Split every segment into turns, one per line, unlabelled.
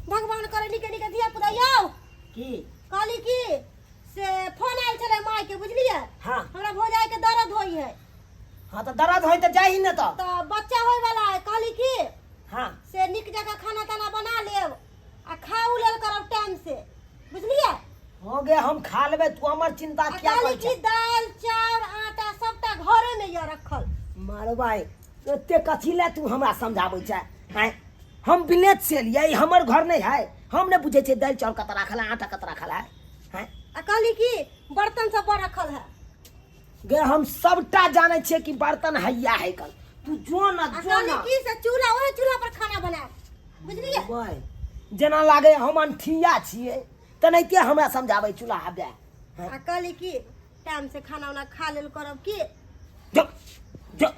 भगवान करे निके निके दिया पुता यौ की काली की से फोन आइल छले माय के बुझलिए। हां हमरा भौजाई के दर्द होई है।
हां तो दर्द होई त जाई न तो
बच्चा होय वाला है काली की।
हां
से निक जगह खाना ताना बना लेब आ खाऊ लेल करब टाइम से बुझलिए।
हो गए हम खा लेबे तू हमर चिंता क्या कर
काली की दाल चाउर आटा सबटा घरे में ये रखल।
मारो भाई एते कथि ले तू हमरा समझाबै छै हैं। हम बिलेत से लिए हमर घर नहीं है। हम ने बुझे छे दाल चाउर कत राखल है आटा कत राखल है हैं।
काली की बर्तन सब रखल है
गे हम सबटा जाने छे कि बर्तन हैया है कल तू जो ना
काली की से चूल्हा ओहे चूल्हा पर खाना बना बुझलिए।
भाई जना लागे हम अंठिया छिए त नहीं के हमरा समझाबै चूल्हा हबे।
काली की टाइम से खाना उना खा लेल करब की
जो जो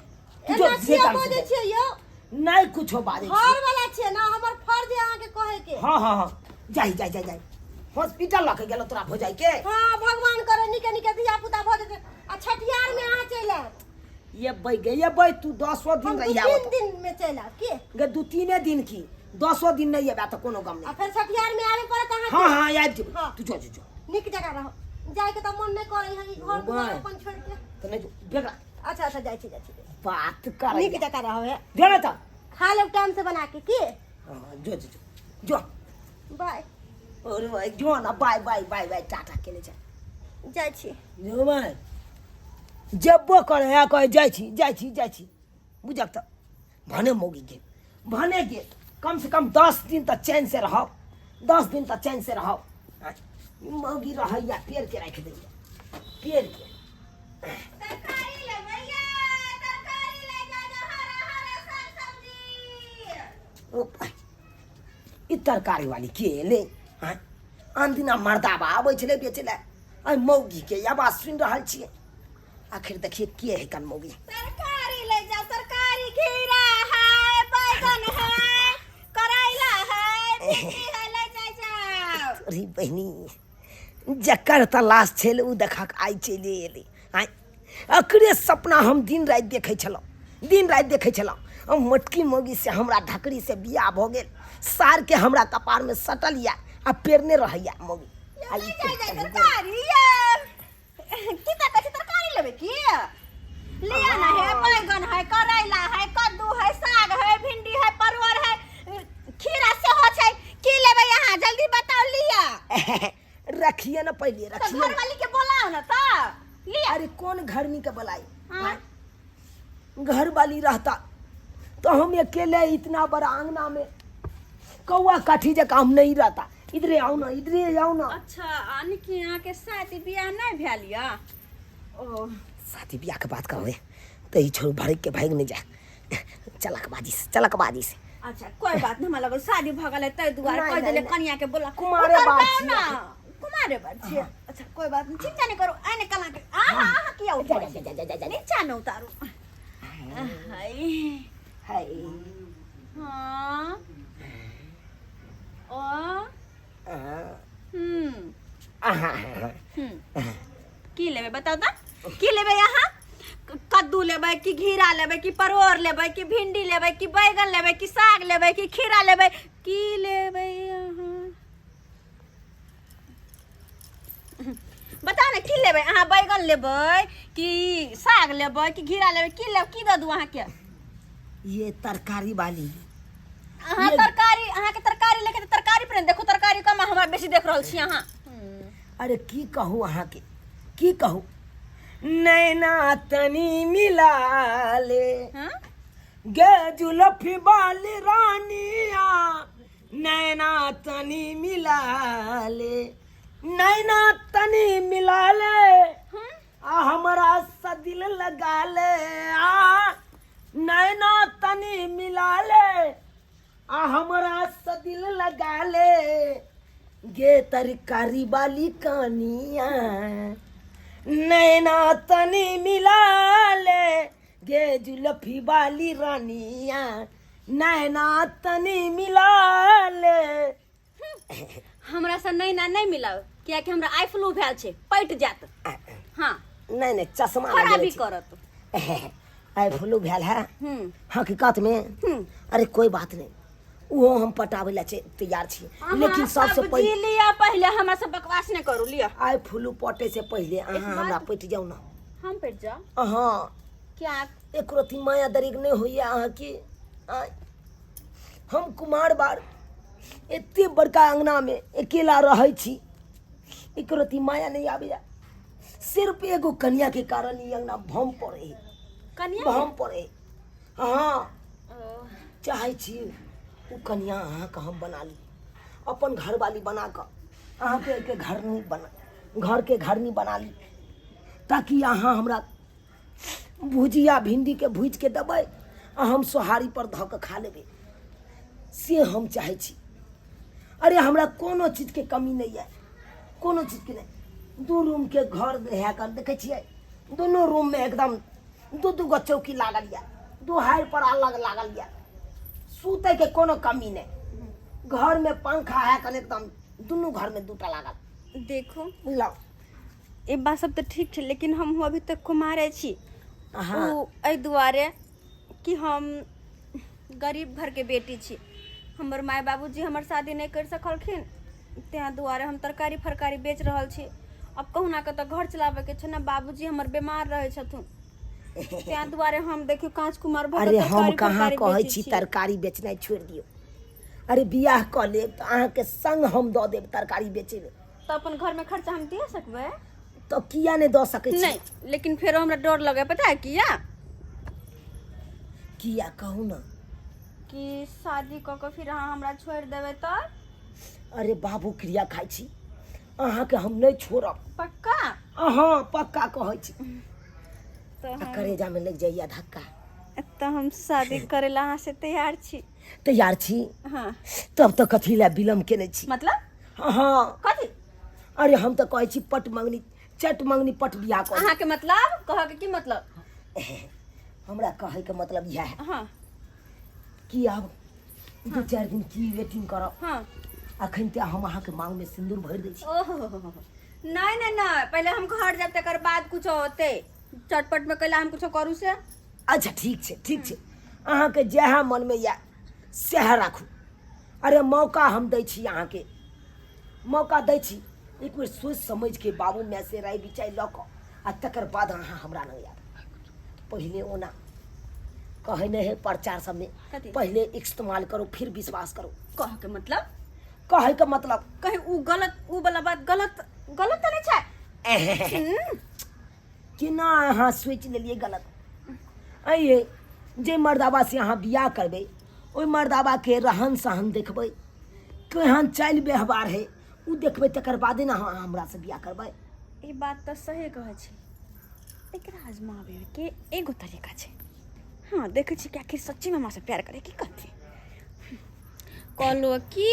एना छिया बोले छिए यो
नहीं कुछो बाजे
घर वाला छे ना हमर फर्ज है आके कहे के।
हां हां हां जाई जाई जाई जाई हॉस्पिटल लके गेलो तोरा हो जाई के।
हां भगवान करे निके निके दिया पुता भ जेते आ छठियार में आ चले
ये बई तू 10 दिन रहिया
3 दिन में चला के
गे 2-3 दिन की 10 दिन नहीं आबे त कोनो गम नहीं।
आ फिर छठियार में आवे पड़त अहाँ।
हां हां आबि जेबो तू जो जो
निक जगह रहो जाय के त मन नहीं करे है घर में अपन छोड़ के
त नहीं बेगा।
अच्छा अच्छा जाय छी
बात कर
निक जगह रहो है
देना त
खा ले टाइम से बना के की।
हां जो जो जो
बाय
और भाई जो ना bye bye bye bye tata केले जा
जाय छी
जो भाई जब्बो करे है कहे जाय छी बुझक त भने मोगी के भने के कम से कम 10 दिन तक चैन से रहो 10 दिन तक चैन से रहो। मोगी रहैया पेड़ के रख दे पेड़ के
तरकारी ले भैया तरकारी ले जा जो हरा हरा साग सब्जी।
ओ भाई ई तरकारी वाली के ले हैं आन दिना मर्दाबा आबै छले बेचले आई मौगी के आवाज सुन रहल छिए। आखिर देखिए के है कन मौगी।
तरकारी ले जाओ तरकारी खीरा है बैगन है करैला है भिंडी है ले जाओ।
अरे बहनी जकर तलाश छल उ देखक आई चले एले आई अकरे सपना हम दिन रात देखे छलो हम मोटकी मौगी से हमरा ढकरी से बियाह भ गेल सार के हमरा कपार में सटल या आ पेरने रहैया मौगी आई
तरकारी यार की तरकारी लेबे की लिया ना है बैगन है करैला है कद्दू है साग है भिंडी है परवल है खीरा से हो छै की लेबे यहां जल्दी बताओ लिया।
रखिए ना पहले रखिए
घर वाली के बोलाओ ना तो लिया।
अरे कौन घरनी के बुलाई घर वाली रहता तो हम अकेले इतना बड़ा आंगना में कौआ काठी जका हम नहीं रहता। इधरे आओ ना।
अच्छा आनी के यहाँ के शादी बियाह नहीं भेल या ओ
शादी बियाह के बात कहो तो ही छोड़ भर के भाग नहीं जा चलकबाजी से।
अच्छा कोई बात नहीं मतलब शादी भगल है तै दुआर कह देले कन्या के बोला
कुमारे बात
ना कुमारे बात छी। अच्छा कोई बात नहीं चिंता नहीं करो आने कला के हां किया उतार नीचा न उतारो हाय
हाय
हां ओ की लेबे बताओ त की लेबे यहाँ कद्दू लेबे कि घीरा लेबे कि परवल लेबे कि भिंडी लेबे कि बैगन लेबे कि साग लेबे कि खीरा लेबे की लेबे यहाँ बताओ ना की लेबे अहाँ बैगन लेबे कि साग लेबे कि घीरा लेबे की लेब की दू अहाँ के।
ये तरकारी वाली
अहाँ तरकारी अहाँ के तरकारी लेके तरकारी पर देखो तरकारी कम हमरा बेसी देख रहल छी अहाँ
अरे की कहूँ अहाँ के की कहूँ नैना तनी मिला ले
हाँ?
गे जुलफी वाली रानिया नैना तनी मिला ले नैना तनी मिला ले
हाँ?
आ हमारा सा दिल लगा ले आ नैना तनी मिला ले आ हमारा सा दिल लगा ले गे तरकारी वाली कानिया नैना तनी मिला ले गे जुलफी वाली रानिया नैना तनी मिला ले
हमरा से नैना नहीं मिलाओ किया कि हमरा आई फ्लू भेल छे पैट जात हाँ
नहीं नहीं चश्मा
खराबी करत
आई फ्लू भेल है हकीकत में
हम्म।
अरे कोई बात नहीं वो हम पटावे ला तैयार छी लेकिन सबसे पहले
लिया पहले हमरा से बकवास नहीं करू लिया
आई फ्लू पटे से पहले अहाँ हमरा पट जाऊ ना
हम पेट जाओ
हाँ
क्या
एक रती माया दरिक नहीं होइए अहाँ की हम कुमार बार एते बड़का अंगना में अकेला रहे छी एक रती माया नहीं आवे सिर्फ एगो कन्या के कारण ये अंगना भम पड़े
कन्या
भम पड़े हाँ चाहे छी वो कन्या अहाँ का हम बना ली अपन घर वाली बना कर अहाँ के घर नहीं बना घर के घर नहीं बना ली ताकि अहाँ हमरा भुजिया भिंडी के भूज के देबै आ हम सोहारी पर धऽ के खा लेबै से हम चाहे छी अरे हमरा कोनो चीज के कमी नहीं है कोनो चीज के नहीं 2 रूम के घर है कर देखे छियै दोनों रूम में एकदम 2 गो चौकी लागल या 2 हाइर पर अलग लागल या सूते के कोनो कमी नहीं घर में पंखा है कन एकदम दोनों घर में 2टा लागल
देखो
लाओ
ये बात सब तो ठीक है लेकिन हम अभी तक कुमारे छी
हाँ
एहि दुआरे कि हम गरीब घर के बेटी छी हमर माय बाबूजी हमर शादी नहीं कर सकलखिन तें दुआरे हम तरकारी फरकारी बेच रहल छी अब कहूना के तो घर चलावे के छै ना बाबूजी हमर बीमार रहे छथुन तें दुआरे हम देखियो कांच कुमार भर
अरे हम कहाँ कहै छी तरकारी बेचनाइ छोड़ दियो अरे बियाह क लेब त अहाँ के संग हम दऽ देब तरकारी बेचे ले
तो अपन घर में खर्चा हम दे सकबे
तो किया नहीं दऽ सकै छी
नहीं लेकिन फिर हमरा डर लगे पता है
किया कहू ना
कि शादी क के फिर अहाँ हमरा छोड़ देबे तो
अरे बाबू क्रिया खाइ छी अहाँ के हम नहीं छोड़ब
पक्का
हाँ पक्का कहै छी
तो
करेजा में लग जाइया धक्का
तो हम शादी करे ला अहाँ से तैयार छी
तैयार छी
हाँ
तब तो कथी ला विलम्ब केने छी
मतलब
हाँ
कथी
अरे हम तो कहै छी पट मंगनी चट मंगनी पट बियाह कर
अहाँ के मतलब कह के की मतलब
हमरा कहे के मतलब यह है
हाँ
कि अब 2-4 दिन की वेटिंग करब
हाँ
अखन ते हम अहाँ के मांग में सिंदूर भर दै छी
ओहो नहीं नहीं नहीं पहले हम घर जब तक बाद कुछ होते चटपट में कैला हम कुछ करू से
अच्छा ठीक छै अहाँ के जहाँ मन में या सह राखू अरे मौका हम दै छी अहाँ के मौका दै छी एक बेर सोच समझ के बाबू में से राय विचार लऽ कऽ आ तकर बाद अहाँ हमरा नहीं याद पहले ओना कहे नहीं है प्रचार सब में
कथी?
पहले इस्तेमाल करो फिर विश्वास करो
कह के मतलब
कहे के मतलब
कहीं उ गलत उ वाला बात गलत गलत तो नहीं छै
कि ना अहाँ सोच लेलिए गलत आइए जे मर्दाबा से अहाँ बियाह करबै ओहि मर्दाबा के रहन सहन देखबै केहन चालि व्यवहार है उ देखबै तकर बादे ना अहाँ हमरा से बियाह करबै
ये बात तो सही कहे छी एकरा आजमावे के एगो तरीका छै हाँ देखे छी कि आखिर सच्ची में हमरा से प्यार करे की कथी कहलो कि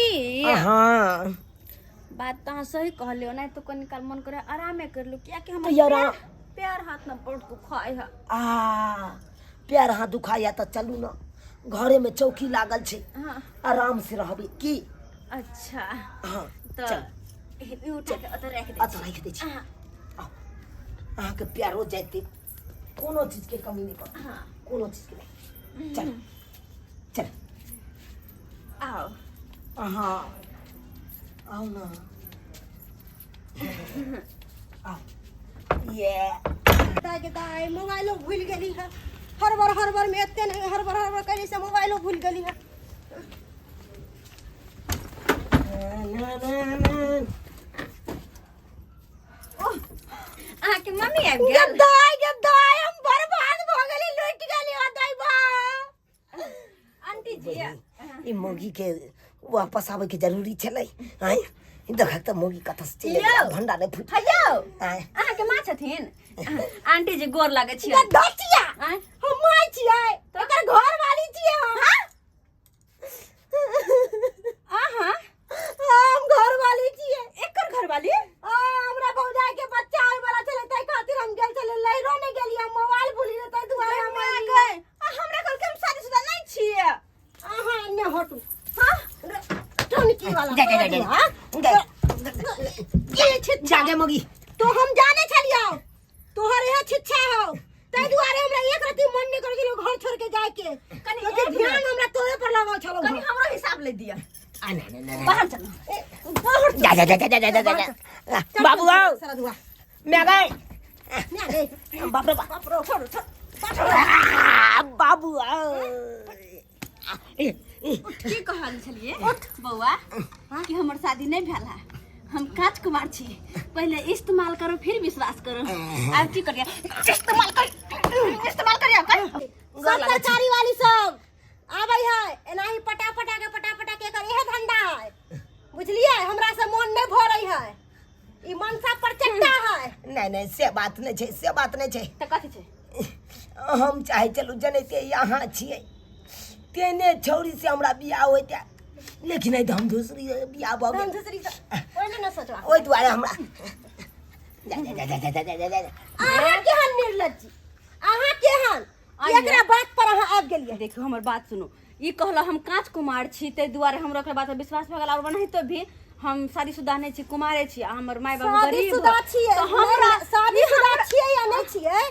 हाँ
बात तो सही कहलियो नहीं तो कनी काल मन करे आरामे कर लो क्या कि हम
तो यार
प्यार हाथ में पड़ दुखाए है
प्यार हाथ दुखाया तो चलू ना घरे में चौकी लागल छै
हाँ
आराम से रहबै की
अच्छा
हाँ
तो
चल
ई उठा के अतर रख दे
अच्छा रख दै छी अहाँ के प्यारो जाते कोनो चीज के कमी नहीं पड़त
हाँ
कोनो चीज के नहीं चल चल
आओ
हाँ आओ ना आओ ये
दाई मोबाइलो भूल गई है हर बार में एते नहीं हर बार करे से मोबाइलो भूल गई है
के मम्मी आबि
गे
गेल
दाई हम बर्बाद भ गेली लुटि गेली ओ दाई बा
आंटी जी
ई मोगी के वापस आवे के जरूरी छलै आय देखक त मोगी कतऽ से चलि
यौ।
गेल भंडा नै फुट
हेयौ
आय
अहाँ के माँ छथिन आंटी जी गोर लागै
गे
छियै
दचिया
आय
हम माय छियै तो ओकर घर वाली छियै
अहाँ
हम घर वाली छियै
एकर घरवाली
हमरा भौजाई के बच्चा आवे वाला छले तै खातिर हम गेल छले लैरो नै गेलियै मोबाइल भूलि गेलै तै दुआरे हम
हमरा
आबि
कहे हमरा कहल के हम शादीशुदा नहीं छियै
अहाँ ने हटू
हां
टंकी वाला
जा
ये छिट
जागे मोगी
तो हम जाने छलियो तोहर यह छिच्छा हो तै दुआरे हमरा एक रति मन नै कर गेलो घर छोड़ के जाय के
कनी
क्योंकि
एक
ध्यान हमरा तोरे पर लगाव छलो
कनी हमरो हिसाब ले दिया
आ नहीं
बाहर चलो
जा बाबू आओ
सारा दुआ
मैं गए
ना रे
बाप रे बाप
बाप रो छोड़
बाबू आओ
की कहल छलिए बौआ कि हमर शादी नहीं भेल है हम कांच कुमार छी पहले इस्तेमाल करो फिर विश्वास करो अब की करिया इस्तेमाल करिया
सरकारी वाली सब आबै है एनाही पटा के कर एहे धंधा है बुझलिए हमरा से मन नहीं भरै है ई मनसा पर चट्टा है
नहीं से बात नहीं छै से बात नहीं छै
त कथि छै
हम चाहे चलू जनैते यहाँ छियै तेने छौरी से हमरा बियाह होइते लेकिन नहीं तो हम दूसरी बियाह भऽ
हम
गेल
दूसरी से ओने न सोचवा
ओइ दुआरे हमरा जा
अहाँ केहन निर्लज्जी अहाँ केहन एकरा बात पर अहाँ आबि गेलियै
देखो हमर बात सुनो ई कहला हम कांच कुमार छी ते दुआरे हमरा ओकरा बात पर विश्वास भऽ गेल और नहीं तो भी हम शादीशुदा नहीं छी कुमारे छी हमर माय बाबू गरीब
शादीशुदा छियै
तो हमरा
शादीशुदा छियै या नहीं छियै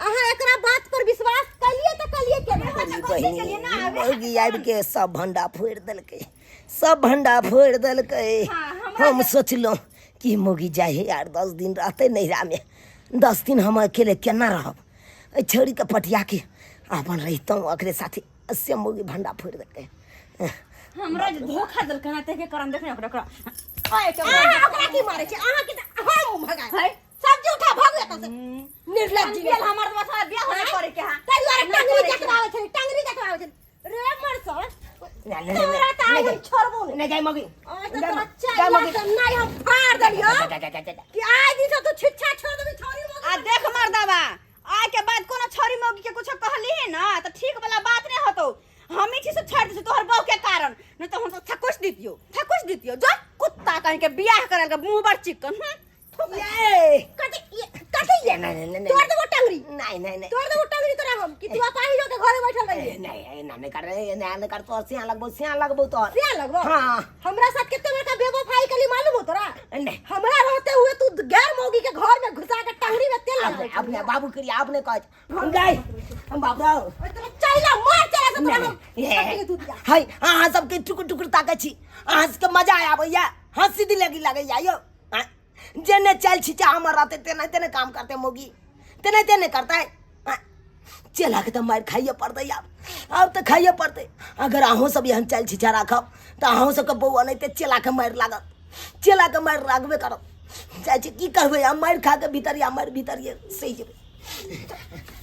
अहाँ एकरा बात पर विश्वास कलियै त कलियै केना
मोगी आबि के सब भंडा फोड़ि देलकै सब भंडा फोड़ि देलकै हम सोचलहुँ कि मोगी जाइ है यार 10 दिन रहतै नैहरा में 10 दिन हम अकेले केना रहब एहि छौरी के पटिया के अपन रहितहुँ ओकरे साथे से मोगी भंडा फोड़ि देलकै
हमरा जे धोखा देलकै ना ते के करम देखने ओकरा
ओए ओकरा की मारै छै अहाँ के हम भगाय
है
सब्जी उठा भाग एतऽ से निर्लज्जी
गेल हमर बस बियाह होने करे के हां
तै दुआरे टंगरी कटवावे छै रे मरसो तोरा त आइ हम छोड़बो
नहीं जाय मोगी
जा मगी नहीं हम फाड़ देलियो कि आइ दिन से तू छिच्छा छोड़ देबी छोरी मगी
आ देख मर्दावा आय के बाद कोनो छोरी मौगी के कुछ कहली है ना तो ठीक वाला बात नहीं होतो हम ही से छोड़ दे तोहर बहू के कारण नहीं तो हम तो ठकुस दितियो जो कुत्ता कहीं के बियाह करल के मुंह पर चिकन
ये
कटी ये
नहीं
तोड़ दे वो टंगरी
नहीं
तोड़ दे वो टंगरी तोरा हम कि तू पाही जो के घरे बैठल रही
नहीं कर रहे नहीं कर तो सिया लगबो तो
क्या लगबो
हाँ
हमरा साथ कितने बड़का बेवफाई कली मालूम हो तोरा
नहीं
हमरा रहते हुए तू गैर मौगी के घर में घुसा के टंगरी में तेल लगा
अपने बाबू के लिए आपने कह गए हम बाबू
चला मार चला से तोरा हम तू दिया
हाय हां सबके टुकुर टुकुर ताकै छी अहाँ सबके मजा आया भैया हंसी दिल लगी लगे जाइयो जेने चल छी हमर रहते तेने काम करते मोगी तेने करता है चला के तो मार खाइए पड़ते अब तो खाइए पड़ते अगर अहों सब यहाँ चल छिछा राखब तो अहों सबके बौआ नहीं ते चला के मार लागत चला के मार लागबे करब चाची की कहबे हम मार खा के भीतर सही जेबे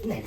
नहीं